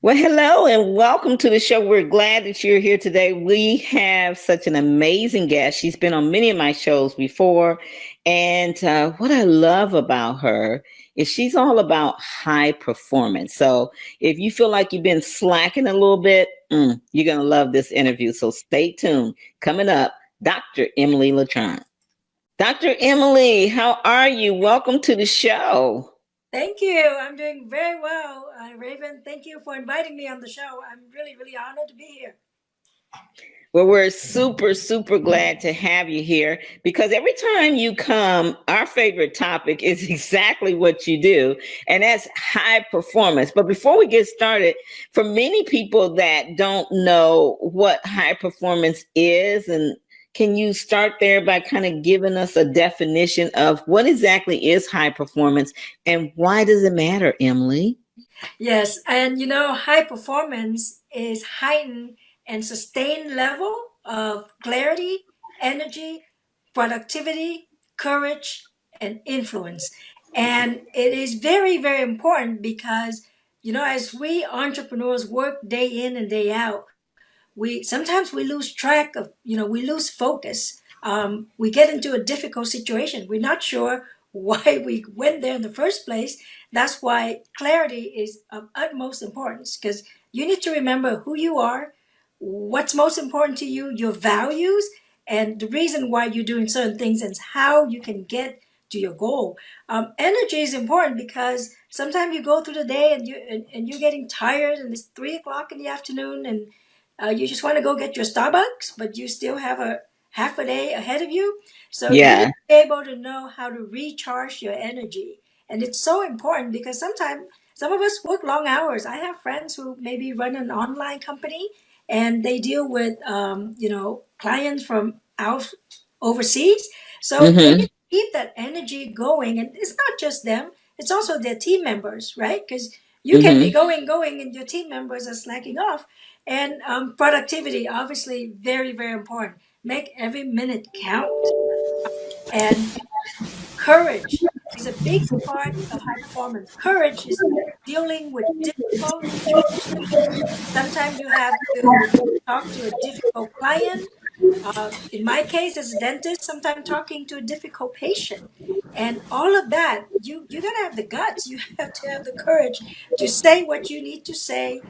Well, hello and welcome to the show. We're glad that you're here today. We have such an amazing guest. She's been on many of my shows before. And what I love about her is she's all about high performance. So if you feel like you've been slacking a little bit, you're going to love this interview. So stay tuned. Coming up, Dr. Emily Letran. Dr. Emily, how are you? Welcome to the show. Thank you. I'm doing very well, Raven. Thank you for inviting me on the show. I'm really, really honored to be here. Well, we're super, super glad to have you here because every time you come, our favorite topic is exactly what you do, and that's high performance. But before we get started, for many people that don't know what high performance is, and can you start there by kind of giving us a definition of what exactly is high performance and why does it matter, Emily? Yes, and high performance is heightened and sustained level of clarity, energy, productivity, courage, and influence. And it is very, very important because, as we entrepreneurs work day in and day out, we sometimes we lose track of, we lose focus. We get into a difficult situation, we're not sure why we went there in the first place. That's why clarity is of utmost importance, because you need to remember who you are, what's most important to you, your values, and the reason why you're doing certain things, and how you can get to your goal. Energy is important because sometimes you go through the day and you're getting tired, and it's 3 o'clock in the afternoon, and you just want to go get your Starbucks, but you still have a half a day ahead of you. So you need Yeah. to be able to know how to recharge your energy. And it's so important because sometimes some of us work long hours. I have friends who maybe run an online company and they deal with, clients from out overseas. So they need Mm-hmm. to keep that energy going. And it's not just them, it's also their team members, right? Because you can be Mm-hmm. going, and your team members are slacking off. And productivity, obviously, very, very important. Make every minute count. And courage is a big part of high performance. Courage is dealing with difficult situations. Sometimes you have to talk to a difficult client. In my case, as a dentist, sometimes talking to a difficult patient. And all of that, you got to have the guts. You have to have the courage to say what you need to say.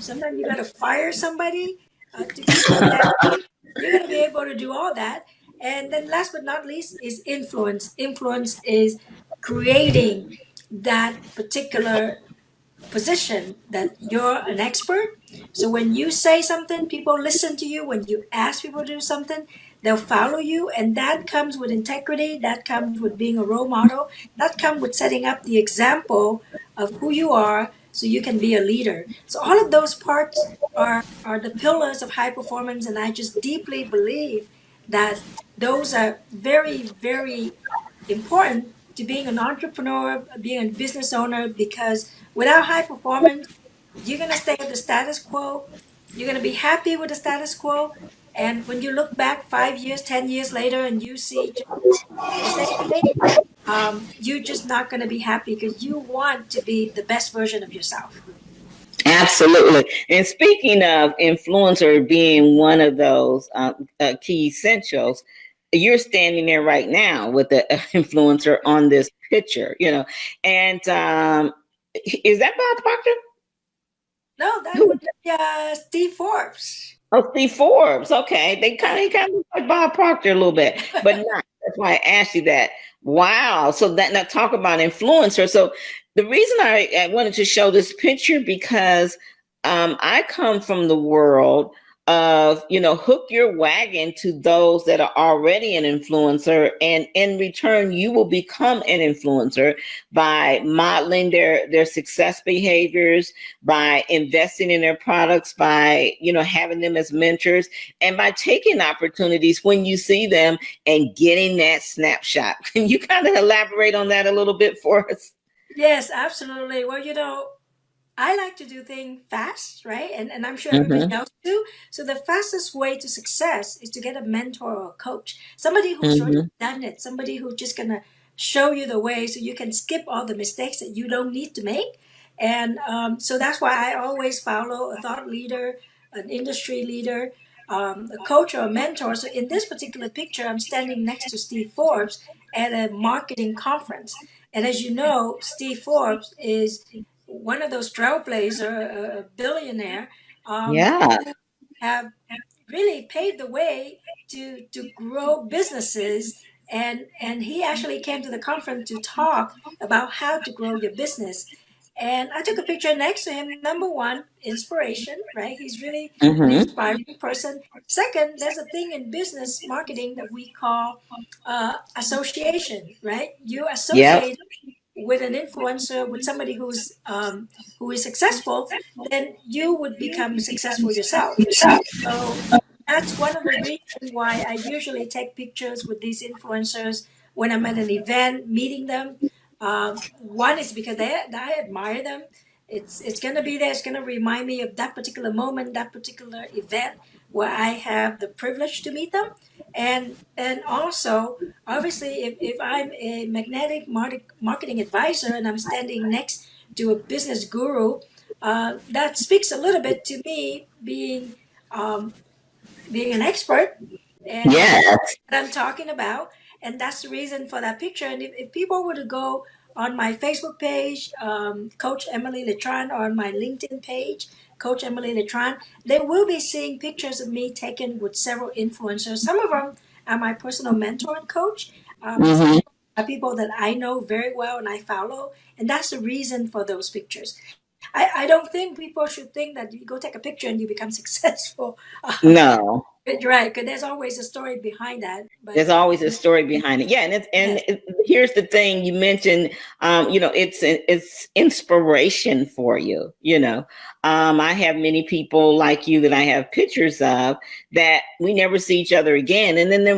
Sometimes you got to fire somebody to keep your sanity. You're going to be able to do all that. And then last but not least is influence. Influence is creating that particular position that you're an expert. So when you say something, people listen to you. When you ask people to do something, they'll follow you. And that comes with integrity. That comes with being a role model. That comes with setting up the example of who you are so you can be a leader. So all of those parts are the pillars of high performance. And I just deeply believe that those are very, very important to being an entrepreneur, being a business owner, because without high performance, you're going to stay at the status quo. You're going to be happy with the status quo. And when you look back 5 years, 10 years later, and you see just the same thing, you're just not going to be happy because you want to be the best version of yourself. Absolutely. And speaking of influencer being one of those key essentials, you're standing there right now with the influencer on this picture. And is that Bob Proctor? No, that Who? would be Steve Forbes. Oh, Steve Forbes. Okay. They kind of look like Bob Proctor a little bit, but not. That's why I asked you that. Wow. So that now talk about influencer. So the reason I wanted to show this picture because I come from the world of, hook your wagon to those that are already an influencer. And in return, you will become an influencer by modeling their success behaviors, by investing in their products, by having them as mentors, and by taking opportunities when you see them and getting that snapshot. Can you kind of elaborate on that a little bit for us? Yes, absolutely. Well, I like to do things fast, right? And I'm sure everybody Mm-hmm. else do. So the fastest way to success is to get a mentor or a coach, somebody who's already Mm-hmm. done it, somebody who's just gonna show you the way so you can skip all the mistakes that you don't need to make. And so that's why I always follow a thought leader, an industry leader, a coach or a mentor. So in this particular picture, I'm standing next to Steve Forbes at a marketing conference. And as you know, Steve Forbes is one of those trailblazer, a billionaire, Yeah. who have really paved the way to grow businesses. And he actually came to the conference to talk about how to grow your business. And I took a picture next to him. Number one, inspiration, right? He's really an Mm-hmm. inspiring person. Second, there's a thing in business marketing that we call association, right? You Yep. associate with an influencer, with somebody who is successful, then you would become successful yourself. So that's one of the reasons why I usually take pictures with these influencers when I'm at an event, meeting them. One is because I admire them. It's gonna be there. It's gonna remind me of that particular moment, that particular event where I have the privilege to meet them, and also obviously if I'm a magnetic marketing advisor and I'm standing next to a business guru, that speaks a little bit to me um, being an expert and knowing Yes. what I'm talking about. And that's the reason for that picture. And if people were to go on my Facebook page, Coach Emily Letran, or on my LinkedIn page, Coach Emily Letran, they will be seeing pictures of me taken with several influencers. Some of them are my personal mentor and coach. Some Mm-hmm. are people that I know very well and I follow. And that's the reason for those pictures. I don't think people should think that you go take a picture and you become successful. No. Right, because there's always a story behind that. But There's always a story behind it. Yeah, and yes, here's the thing you mentioned. It's inspiration for you. I have many people like you that I have pictures of that we never see each other again, and then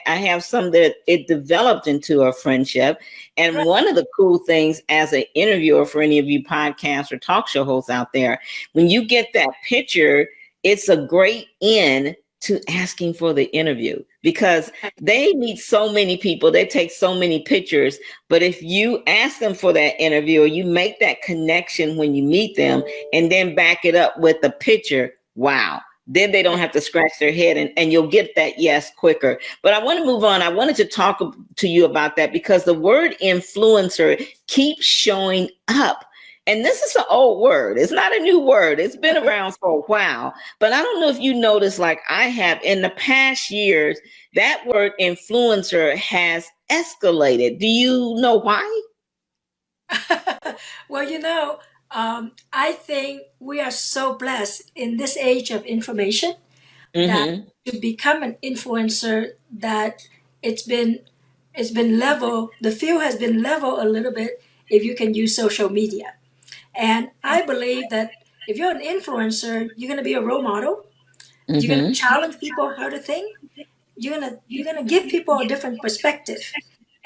I have some that it developed into a friendship. And right. one of the cool things as an interviewer for any of you podcast or talk show hosts out there, when you get that picture, it's a great in to asking for the interview because they meet so many people, they take so many pictures. But if you ask them for that interview or you make that connection when you meet them and then back it up with a picture, wow. Then they don't have to scratch their head and you'll get that yes quicker. But I want to move on. I wanted to talk to you about that because the word influencer keeps showing up. And this is an old word. It's not a new word. It's been around for a while. But I don't know if you noticed, like I have in the past years, that word influencer has escalated. Do you know why? Well, I think we are so blessed in this age of information that Mm-hmm. to become an influencer, that it's been it's been level. The field has been level a little bit if you can use social media. And I believe that if you're an influencer, you're going to be a role model. You're going to Mm-hmm. challenge people how to think. You're gonna give people a different perspective,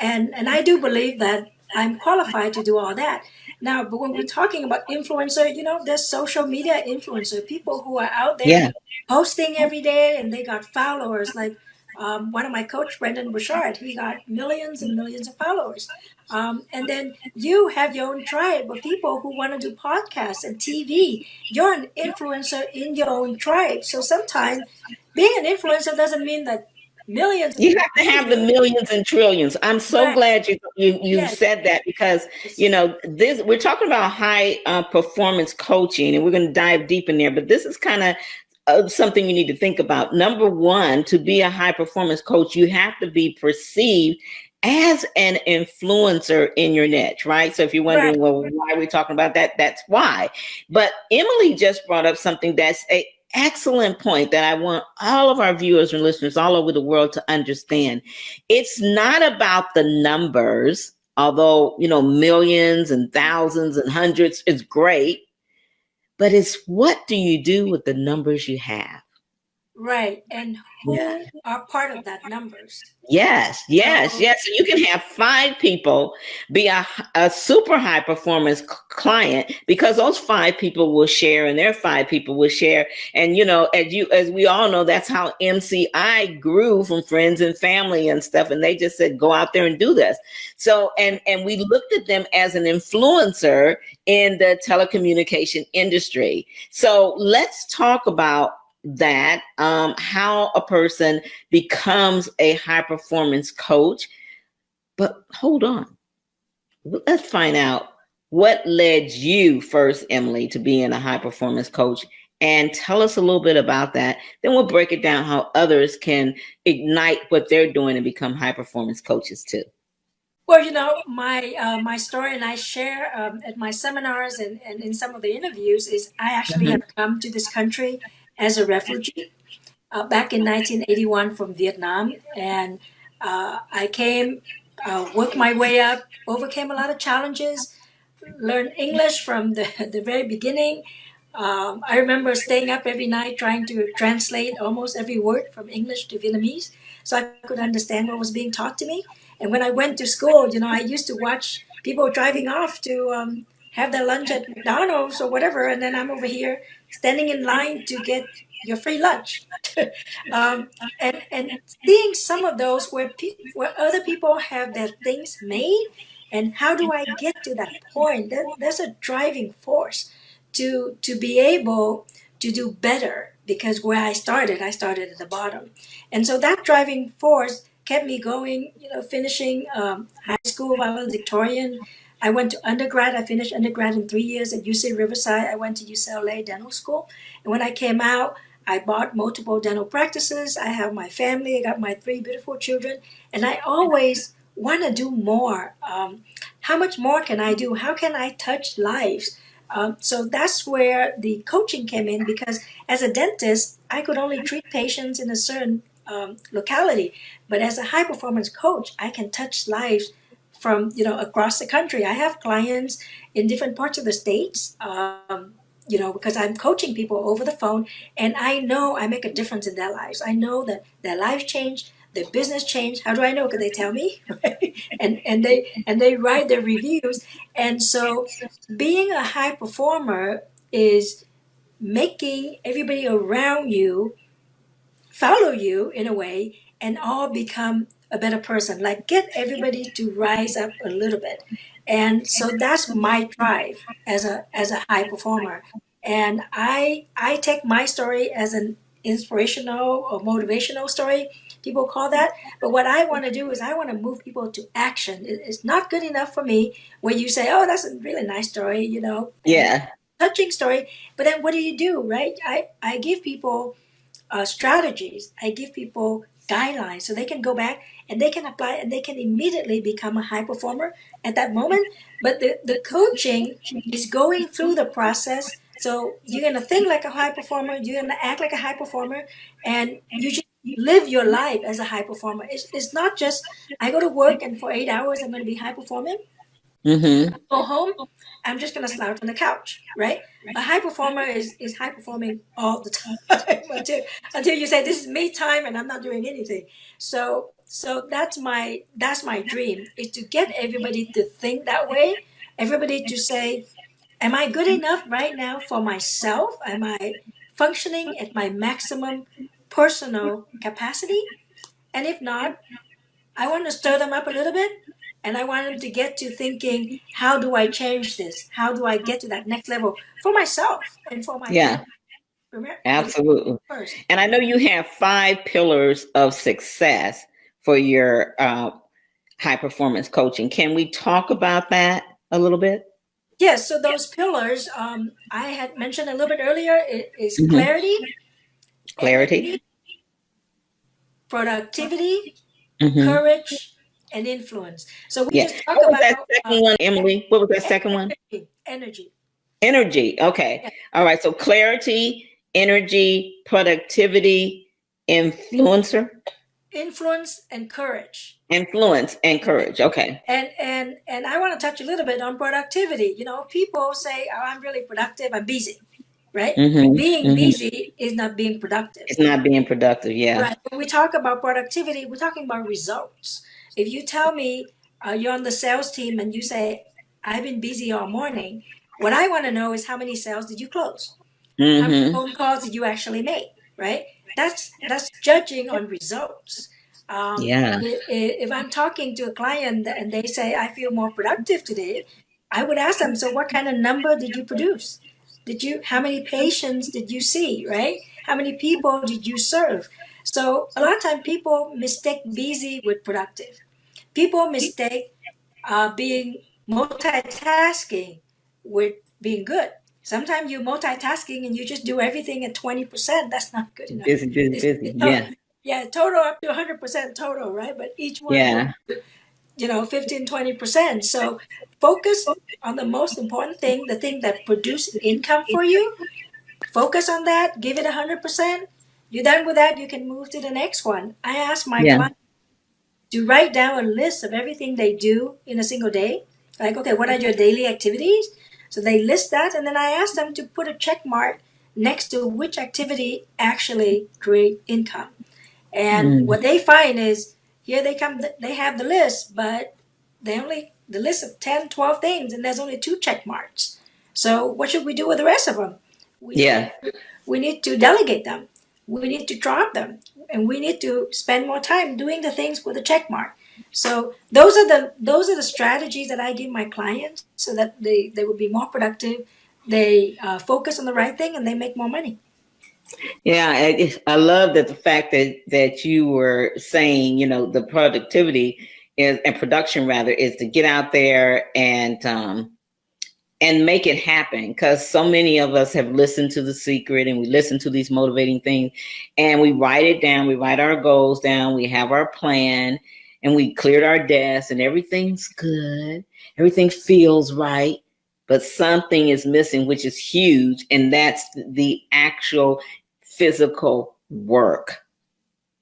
and I do believe that I'm qualified to do all that. Now, but when we're talking about influencer, there's social media influencer, people who are out there Yeah. posting every day and they got followers. Like one of my coach, Brendan Bouchard, he got millions and millions of followers. And then you have your own tribe of people who want to do podcasts and TV. You're an influencer in your own tribe. So sometimes being an influencer doesn't mean that millions of You people have to see have the you. millions and trillions. I'm so Right. glad you Yes. said that because Yes. this we're talking about high performance coaching and we're going to dive deep in there. But this is kind of something you need to think about. Number one, to be a high performance coach, you have to be perceived as an influencer in your niche, right? So if you're Right. wondering, well, why are we talking about that? That's why. But Emily just brought up something that's a excellent point that I want all of our viewers and listeners all over the world to understand. It's not about the numbers, although, millions and thousands and hundreds is great, but it's what do you do with the numbers you have? right, and Yeah. who are part of that numbers. Yes, yes, So yes. So you can have five people be a super high performance client because those five people will share and their five people will share. And as we all know, that's how MCI grew from friends and family and stuff. And they just said, go out there and do this. So and we looked at them as an influencer in the telecommunication industry. So let's talk about that, how a person becomes a high performance coach. But hold on, let's find out what led you first, Emily, to being a high performance coach, and tell us a little bit about that. Then we'll break it down how others can ignite what they're doing and become high performance coaches too. well, my story, and I share at my seminars and in some of the interviews, is I actually Mhm. have come to this country as a refugee back in 1981 from Vietnam, and I came, worked my way up, overcame a lot of challenges, learned English from the very beginning. I remember staying up every night trying to translate almost every word from English to Vietnamese so I could understand what was being taught to me. And when I went to school, I used to watch people driving off to have their lunch at McDonald's or whatever, and then I'm over here standing in line to get your free lunch. um, and seeing some of those where other people have their things made, and how do I get to that point? There's a driving force to be able to do better, because where I started at the bottom, and so that driving force kept me going. Finishing high school valedictorian. I went to undergrad. I finished undergrad in 3 years at UC Riverside. I went to UCLA Dental School, and when I came out, I bought multiple dental practices. I have my family. I got my three beautiful children, and I always want to do more. How much more can I do? How can I touch lives? So that's where the coaching came in, because as a dentist, I could only treat patients in a certain locality. But as a high performance coach, I can touch lives from across the country. I have clients in different parts of the states. Because I'm coaching people over the phone, and I know I make a difference in their lives. I know that their lives change, their business change. How do I know? Because they tell me, right? And they write their reviews. And so, being a high performer is making everybody around you follow you in a way, and all become a better person. Like, get everybody to rise up a little bit. And so that's my drive as a high performer. And I take my story as an inspirational or motivational story, people call that. But what I want to do is I want to move people to action. It's not good enough for me where you say, oh, that's a really nice story, and Yeah. touching story. But then what do, right? I give people strategies. I give people guidelines so they can go back and they can apply, and they can immediately become a high performer at that moment. But the coaching is going through the process. So you're going to think like a high performer, you're going to act like a high performer, and you just live your life as a high performer. It's not just I go to work and for 8 hours I'm going to be high performing. Mm-hmm. Go home, I'm just gonna slouch on the couch, right? A high performer is high performing all the time until you say this is me time and I'm not doing anything. So that's my dream, is to get everybody to think that way. Everybody to say, am I good enough right now for myself? Am I functioning at my maximum personal capacity? And if not, I want to stir them up a little bit, and I want them to get to thinking, how do I change this? How do I get to that next level for myself and for my Yeah, family? Remember, absolutely. first. And I know you have five pillars of success for your high performance coaching. Can we talk about that a little bit? Yes, so those pillars I had mentioned a little bit earlier is Hmm. clarity, Clarity. energy, productivity, Hmm. courage, and influence. So we Yeah. just talk What was about that second one, Emily? What was that second one? energy. Energy. Okay. Yeah. All right. So clarity, energy, productivity, influencer, Influence and courage. influence, and courage. Okay. And I want to touch a little bit on productivity. People say, "Oh, I'm really productive. I'm busy." right? Mm-hmm. Being Mm-hmm. busy is not being productive. It's not being productive. Yeah. Right. When we talk about productivity, we're talking about results. If you tell me you're on the sales team and you say, I've been busy all morning, what I want to know is how many sales did you close? How many Mm-hmm. phone calls did you actually make? Right? That's judging on results. Yeah. If I'm talking to a client and they say, I feel more productive today, I would ask them, so what kind of number did you produce? How many patients did you see, right? How many people did you serve? So a lot of times people mistake busy with productive. People mistake being multitasking with being good. Sometimes you're multitasking and you just do everything at 20%. That's not good enough. Busy, busy, It's, busy. it's Yeah. yeah, total up to 100% total, right? But each one will, Yeah. 15, 20%. So focus on the most important thing, the thing that produce income for you. Focus on that, give it 100%. You're done with that, you can move to the next one. I ask my Yeah. clients to write down a list of everything they do in a single day. Like, okay, what are your daily activities? So they list that, and then I ask them to put a check mark next to which activity actually create income. And Mm. what they find is here they come, they have the list, but the list of 10, 12 things, and there's only two check marks. So what should we do with the rest of them? We need Yeah. we need to delegate them. We need to drop them, and we need to spend more time doing the things with a check mark. So those are the strategies that I give my clients so that they will be more productive. They focus on the right thing and they make more money. Yeah, I love that the fact that you were saying, the productivity is and production rather is to get out there and make it happen, because so many of us have listened to The Secret and we listen to these motivating things and we write it down, we write our goals down, we have our plan, and we cleared our desk and everything's good, everything feels right, but something is missing, which is huge, and that's the actual physical work.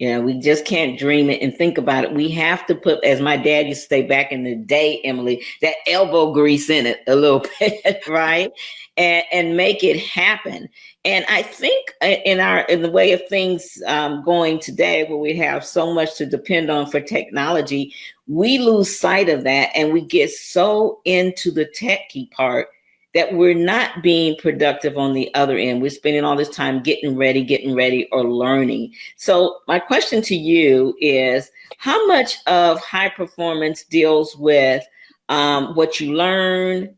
We just can't dream it and think about it. We have to put, as my dad used to say back in the day, Emily, that elbow grease in it a little bit, right? And make it happen. And I think in the way of things going today, where we have so much to depend on for technology, we lose sight of that and we get so into the techie part that we're not being productive on the other end. We're spending all this time getting ready, or learning. So my question to you is, how much of high performance deals with what you learn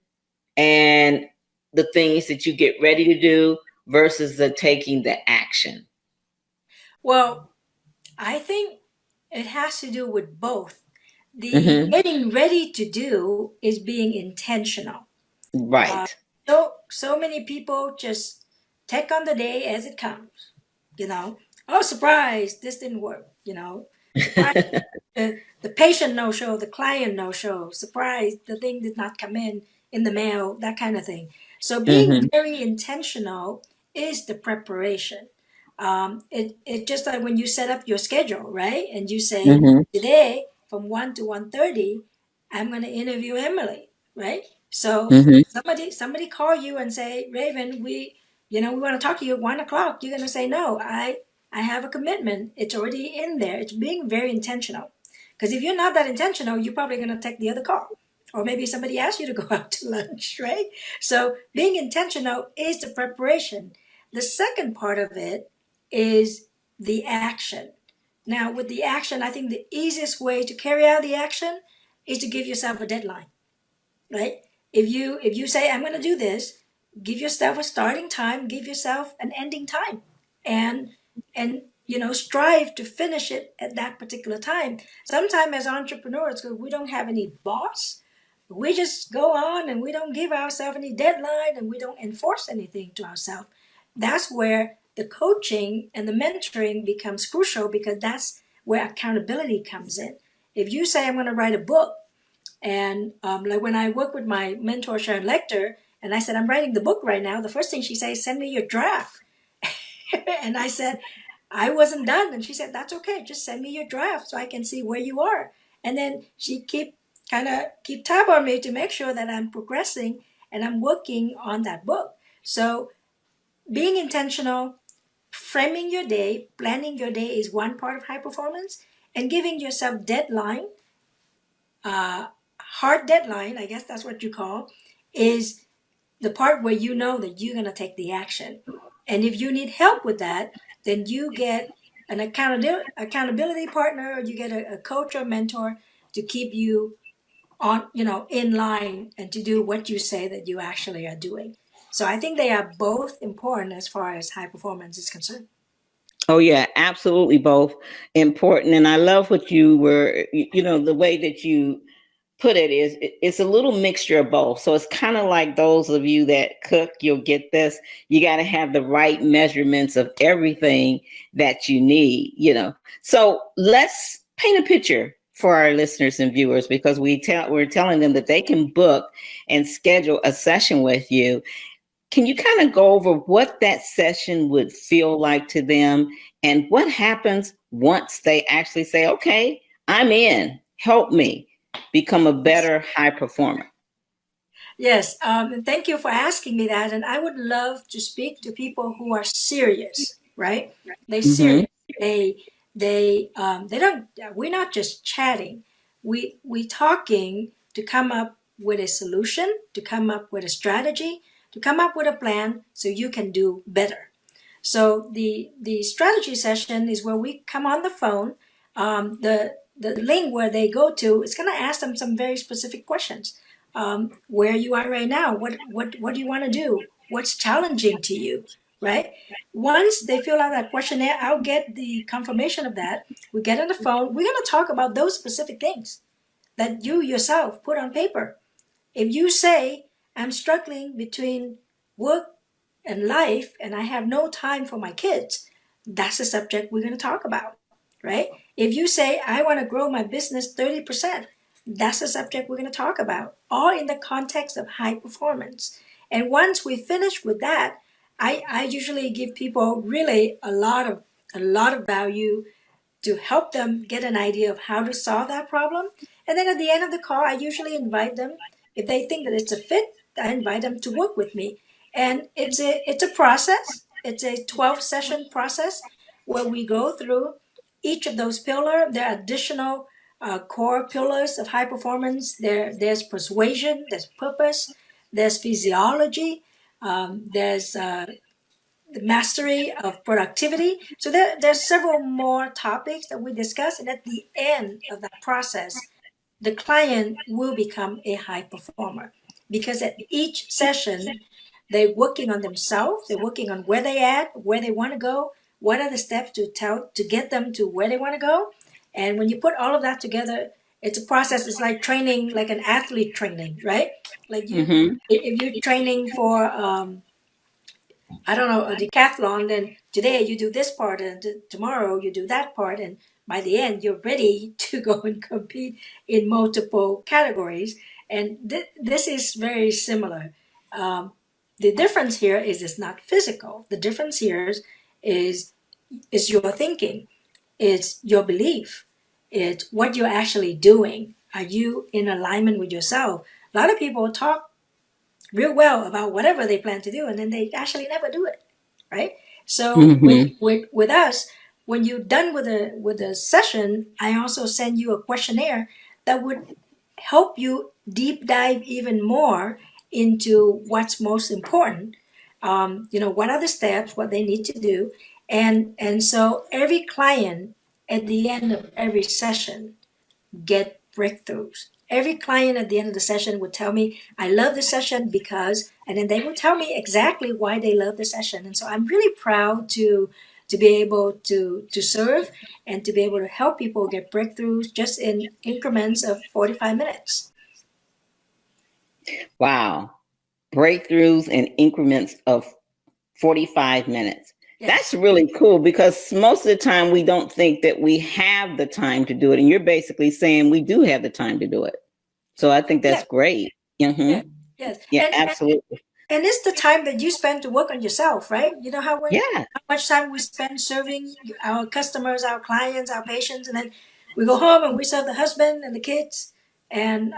and the things that you get ready to do versus the taking the action? Well, I think it has to do with both. The Hmm. getting ready to do is being intentional. Uh, Right. so many people just take on the day as it comes. Oh, surprise, this didn't work. Surprise, the patient no show, the client no show. Surprise, the thing did not come in the mail. That kind of thing. So being Hmm. very intentional is the preparation. It just like when you set up your schedule, right? And you say Hmm. today from 1 to 1:30, I'm going to interview Emily, right? So Hmm. somebody call you and say, Raven, we want to talk to you at 1 o'clock. You're going to say, no, I have a commitment. It's already in there. It's being very intentional. Because if you're not that intentional, you're probably going to take the other call. Or maybe somebody asks you to go out to lunch, right? So being intentional is the preparation. The second part of it is the action. Now, with the action, I think the easiest way to carry out the action is to give yourself a deadline, right? If you say I'm going to do this, give yourself a starting time, give yourself an ending time, and strive to finish it at that particular time. Sometimes as entrepreneurs, because we don't have any boss, we just go on and we don't give ourselves any deadline and we don't enforce anything to ourselves. That's where the coaching and the mentoring becomes crucial, because that's where accountability comes in. If you say I'm going to write a book, and like when I work with my mentor Sharon Lecter, and I said I'm writing the book right now, the first thing she says, "Send me your draft." And I said I wasn't done, and she said, "That's okay. Just send me your draft so I can see where you are." And then she keep tab on me to make sure that I'm progressing and I'm working on that book. So being intentional, framing your day, planning your day is one part of high performance, and giving yourself deadline, uh, hard deadline, I guess that's what you call, is the part where you know that you're going to take the action. And if you need help with that, then you get an accountability partner, or you get a coach or mentor to keep you on, in line and to do what you say that you actually are doing. So I think they are both important as far as high performance is concerned. Oh yeah, absolutely both important. And I love what you were, the way that you put it is it's a little mixture of both. So it's kind of like those of you that cook, you'll get this. You got to have the right measurements of everything that you need. So let's paint a picture for our listeners and viewers, because we're telling them that they can book and schedule a session with you. Can you kind of go over what that session would feel like to them, and what happens once they actually say, okay, I'm in, help me become a Yes. better high performer? Yes, and thank you for asking me that. And I would love to speak to people who are serious, right? They Mm-hmm. serious. They don't. We're not just chatting. We talking to come up with a solution, to come up with a strategy, to come up with a plan so you can do better. So the strategy session is where we come on the phone. The link where they go to is going to ask them some very specific questions. Where you are right now, what do you want to do? What's challenging to you, right? Once they fill out that questionnaire, I'll get the confirmation of that. We get on the phone. We're going to talk about those specific things that you yourself put on paper. If you say, I'm struggling between work and life and I have no time for my kids, that's the subject we're going to talk about, right? If you say, I want to grow my business 30%, that's the subject we're going to talk about, all in the context of high performance. And once we finish with that, I usually give people really a lot of value to help them get an idea of how to solve that problem. And then at the end of the call, I usually invite them, if they think that it's a fit, I invite them to work with me. And it's a process. It's a 12 session process where we go through each of those pillars. There are additional core pillars of high performance. There's persuasion, there's purpose, there's physiology, there's the mastery of productivity. So there's several more topics that we discuss, and at the end of that process, the client will become a high performer because at each session, they're working on themselves. They're working on where they at, where they want to go, what are the steps to get them to where they want to go. And when you put all of that together, it's a process. It's like training, like an athlete training, right? Like Mm-hmm. if you're training for I don't know, a decathlon, then today you do this part and tomorrow you do that part. And by the end, you're ready to go and compete in multiple categories. And this is very similar. Um, the difference here is it's not physical. The difference here is, is your thinking, it's your belief, it's what you're actually doing. Are you in alignment with yourself? A lot of people talk real well about whatever they plan to do, and then they actually never do it, right? So with Mm-hmm. with us, when you're done with a session, I also send you a questionnaire that would help you deep dive even more into what's most important. What are the steps, what they need to do, and so every client at the end of every session get breakthroughs. Every client at the end of the session would tell me, I love the session because, and then they would tell me exactly why they love the session. And so I'm really proud to be able to serve and to be able to help people get breakthroughs just in increments of 45 minutes. Wow. Breakthroughs in increments of 45 minutes. That's Yes. really cool, because most of the time we don't think that we have the time to do it. And you're basically saying we do have the time to do it. So I think that's Yes. great. Yes. Mm-hmm. Yes. Yeah, And absolutely. and it's the time that you spend to work on yourself, right? You know Yeah. how much time we spend serving our customers, our clients, our patients, and then we go home and we serve the husband and the kids, and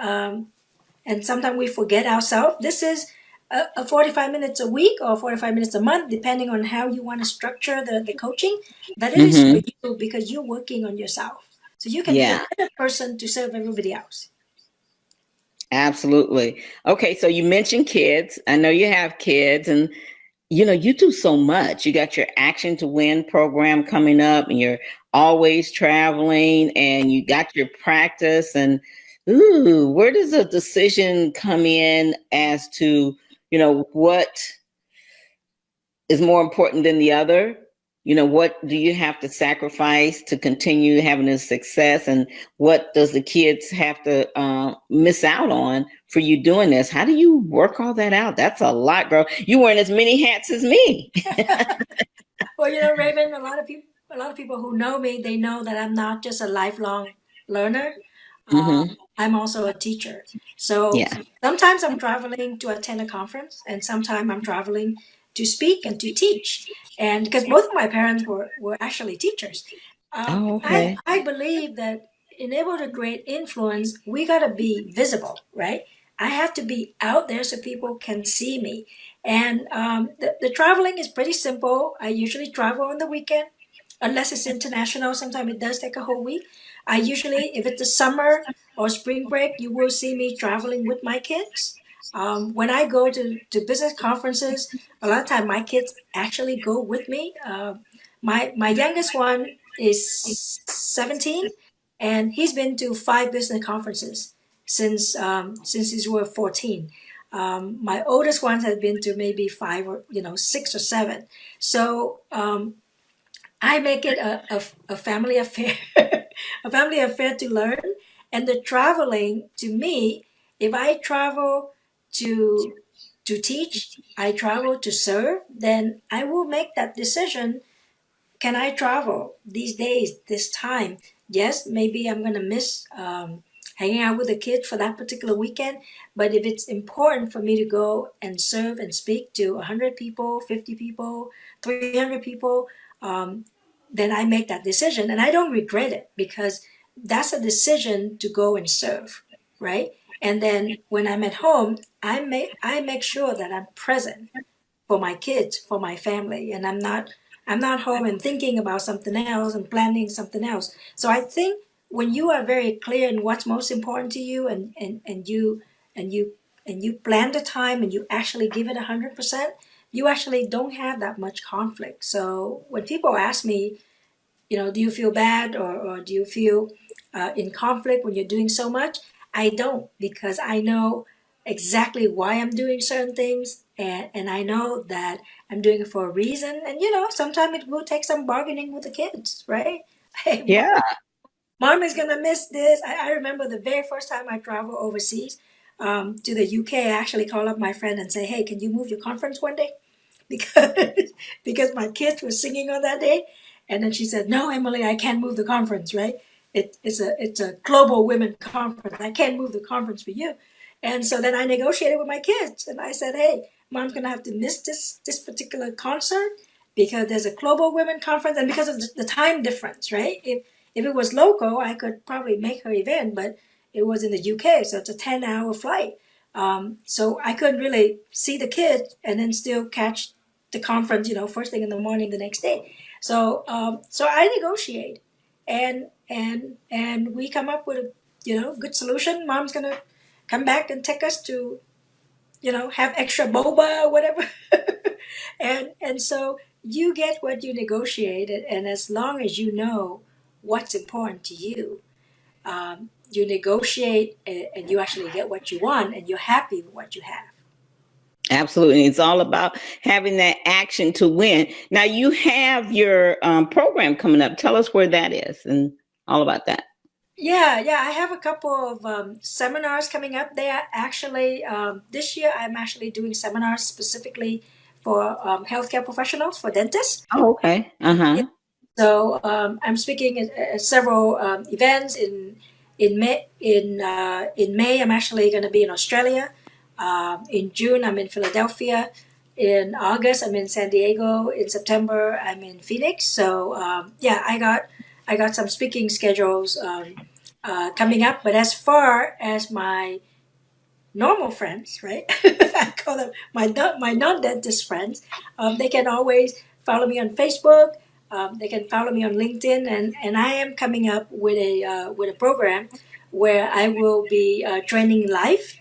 sometimes we forget ourselves. This is a 45 minutes a week or 45 minutes a month, depending on how you want to structure the coaching. But it is for Mm-hmm. you because you're working on yourself. So you can be a Yeah, better person to serve everybody else. absolutely. Okay, so you mentioned kids. I know you have kids, and you do so much. You got your Action to Win program coming up, and you're always traveling, and you got your practice. And ooh, where does the decision come in as to, what is more important than the other? What do you have to sacrifice to continue having a success, and what does the kids have to miss out on for you doing this? How do you work all that out? That's a lot, girl. You wearing as many hats as me. Well, Raven, a lot of people who know me, they know that I'm not just a lifelong learner. Hmm. I'm also a teacher. So Yeah. sometimes I'm traveling to attend a conference, and sometimes I'm traveling to speak and to teach. And because both of my parents were actually teachers, Oh, I okay. I believe that in able to create influence, we gotta be visible, right? I have to be out there so people can see me. And the traveling is pretty simple. I usually travel on the weekend, unless it's international. Sometimes it does take a whole week. I usually, if it's the summer or spring break, you will see me traveling with my kids. When I go to business conferences, a lot of time my kids actually go with me. My youngest one is 17, and he's been to 5 business conferences since he was 14. My oldest ones have been to maybe five or 6 or 7. So I make it a family affair, a family affair to learn. And the traveling to me, if I travel to teach, I travel to serve, then I will make that decision. Can I travel these days, this time? Yes, maybe I'm going to miss hanging out with the kids for that particular weekend. But if it's important for me to go and serve and speak to 100 people, 50 people, 300 people, um, then I make that decision. And I don't regret it because that's a decision to go and serve, right? And then when I'm at home, I make sure that I'm present for my kids, for my family, and I'm not home and thinking about something else and planning something else. So I think when you are very clear in what's most important to you, and you plan the time and you actually give it 100%, you actually don't have that much conflict. So when people ask me, do you feel bad, or do you feel in conflict when you're doing so much? I don't, because I know exactly why I'm doing certain things, and I know that I'm doing it for a reason. And sometimes it will take some bargaining with the kids, right? Hey, Yeah. mom is gonna miss this. I remember the very first time I traveled overseas, to the UK. I actually called up my friend and say, "Hey, can you move your conference one day?" because because my kids were singing on that day. And then she said, "No, Emily, I can't move the conference, right? It's a global women conference. I can't move the conference for you." And so then I negotiated with my kids and I said, "Hey, mom's gonna have to miss this particular concert because there's a global women conference, and because of the time difference, right? If it was local, I could probably make her event, but it was in the UK, so it's a 10-hour flight. So I couldn't really see the kids and then still catch the conference, first thing in the morning the next day. So I negotiate, and we come up with a good solution. Mom's gonna come back and take us to have extra boba or whatever, and so you get what you negotiated, and as long as you know what's important to you, you negotiate, and you actually get what you want, and you're happy with what you have. Absolutely. It's all about having that action to win. Now you have your program coming up. Tell us where that is and all about that. Yeah, yeah, I have a couple of seminars coming up. They are actually this year. I'm actually doing seminars specifically for healthcare professionals, for dentists. Oh, okay. Yeah. Uh-huh. So I'm speaking at several events in May. I'm actually going to be in Australia. In June, I'm in Philadelphia. In August, I'm in San Diego. In September, I'm in Phoenix. So yeah, I got some speaking schedules coming up. But as far as my normal friends, right? I call them my non-dentist friends. They can always follow me on Facebook. They can follow me on LinkedIn, and I am coming up with a program where I will be training live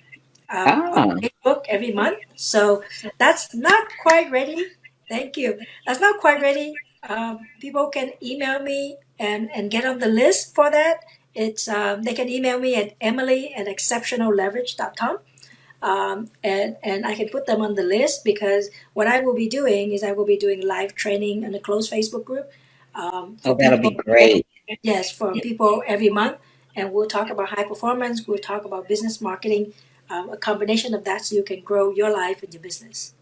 on Ah, Facebook every month. So that's not quite ready. Thank you. That's not quite ready. People can email me and get on the list for that. It's they can email me at emily@exceptionalleverage.com, and I can put them on the list because what I will be doing is I will be doing live training in a closed Facebook group oh, for that'll be people. great. Yes, for people every month, and we'll talk about high performance. We'll talk about business marketing, a combination of that, so you can grow your life and your business.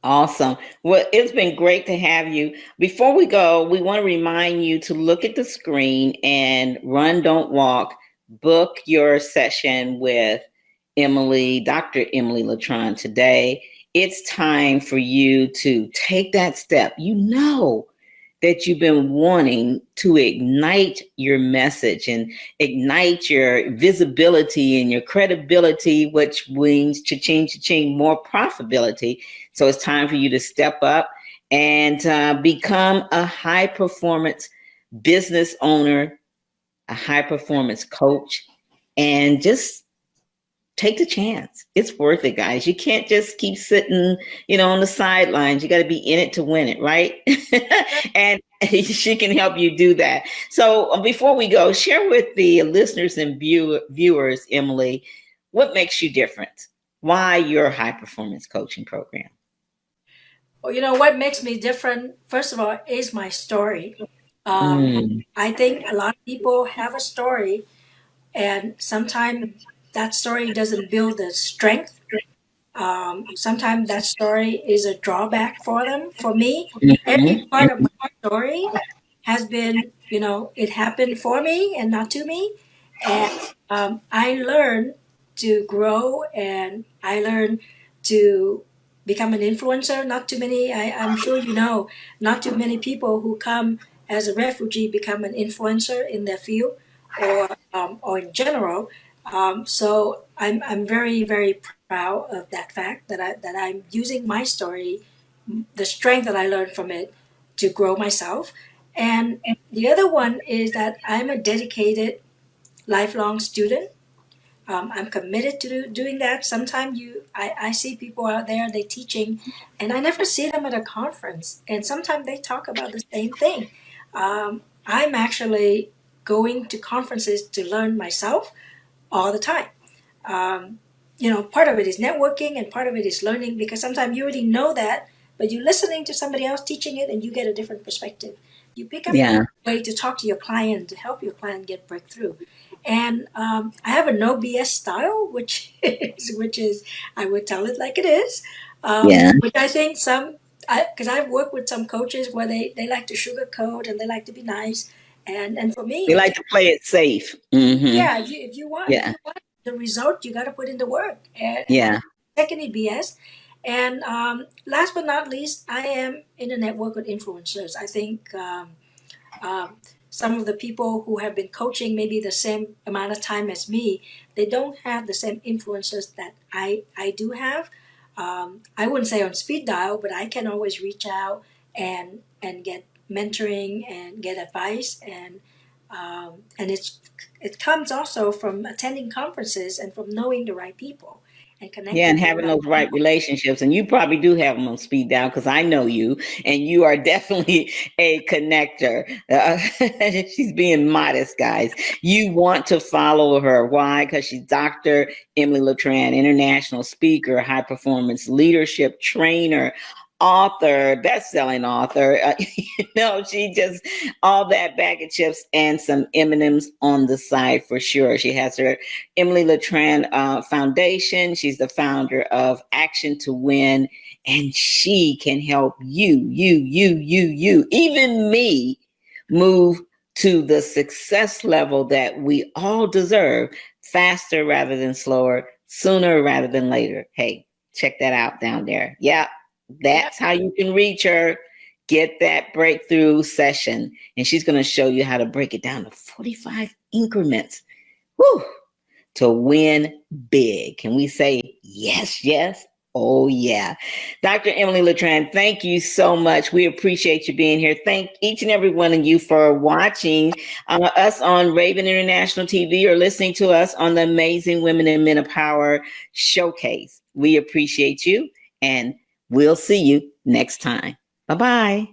Awesome. Well, it's been great to have you. Before we go, we want to remind you to look at the screen and run, don't walk. Book your session with Emily, Dr. Emily Letran today. It's time for you to take that step. You know that you've been wanting to ignite your message and ignite your visibility and your credibility, which means cha-ching, more profitability. So it's time for you to step up and become a high performance business owner, a high performance coach, and just take the chance. It's worth it, guys. You can't just keep sitting, on the sidelines. You got to be in it to win it, right? And she can help you do that. So before we go, share with the listeners and viewers, Emily, what makes you different? Why your high performance coaching program? Well, what makes me different, first of all, is my story. Um, Mm, I think a lot of people have a story, and sometimes that story doesn't build the strength. Sometimes that story is a drawback for them. For me, every mhm, part of my story has been, it happened for me and not to me. And I learned to grow, and I learned to become an influencer. Not too many, I'm sure not too many people who come as a refugee become an influencer in their field, or in general. So I'm very, very proud of that fact that I'm using my story, the strength that I learned from it, to grow myself. And the other one is that I'm a dedicated lifelong student. I'm committed to doing that. Sometimes I see people out there, they teaching, and I never see them at a conference. And sometimes they talk about the same thing. I'm actually going to conferences to learn myself all the time. um, Part of it is networking and part of it is learning, because sometimes you already know that, but you're listening to somebody else teaching it and you get a different perspective. You pick up yeah, a way to talk to your client, to help your client get breakthrough. And I have a no BS style, which is I would tell it like it is, yeah. which I think because I've worked with some coaches where they like to sugarcoat and they like to be nice, and for me, We like to play it safe. Hmm. yeah, if Yeah, you want the result, you got to put in the work, and yeah, take any BS. And last but not least, I am in a network of influencers. I think um, some of the people who have been coaching maybe the same amount of time as me, they don't have the same influencers that I do have. I wouldn't say on speed dial, but I can always reach out and get mentoring and get advice, and it comes also from attending conferences and from knowing the right people and yeah, connecting and with the having right those right people. relationships, and you probably do have them on speed dial because I know you, and you are definitely a connector. She's being modest, guys. You want to follow her. Why? Because she's Dr. Emily Letran, international speaker, high performance leadership trainer, author, best-selling author. She just all that bag of chips and some M&Ms on the side for sure. She has her Emily Letran Foundation. She's the founder of Action to Win, and she can help you, even me, move to the success level that we all deserve, faster rather than slower, sooner rather than later. Hey, check that out down there. Yeah, Yep. that's how you can reach her. Get that breakthrough session, and she's going to show you how to break it down to 45 increments. Whew. to win big. Can we say yes, yes? Oh, yeah. Dr. Emily Letran, thank you so much. We appreciate you being here. Thank each and every one of you for watching us on Raven International TV or listening to us on the Amazing Women and Men of Power Showcase. We appreciate you, and we'll see you next time. Bye-bye.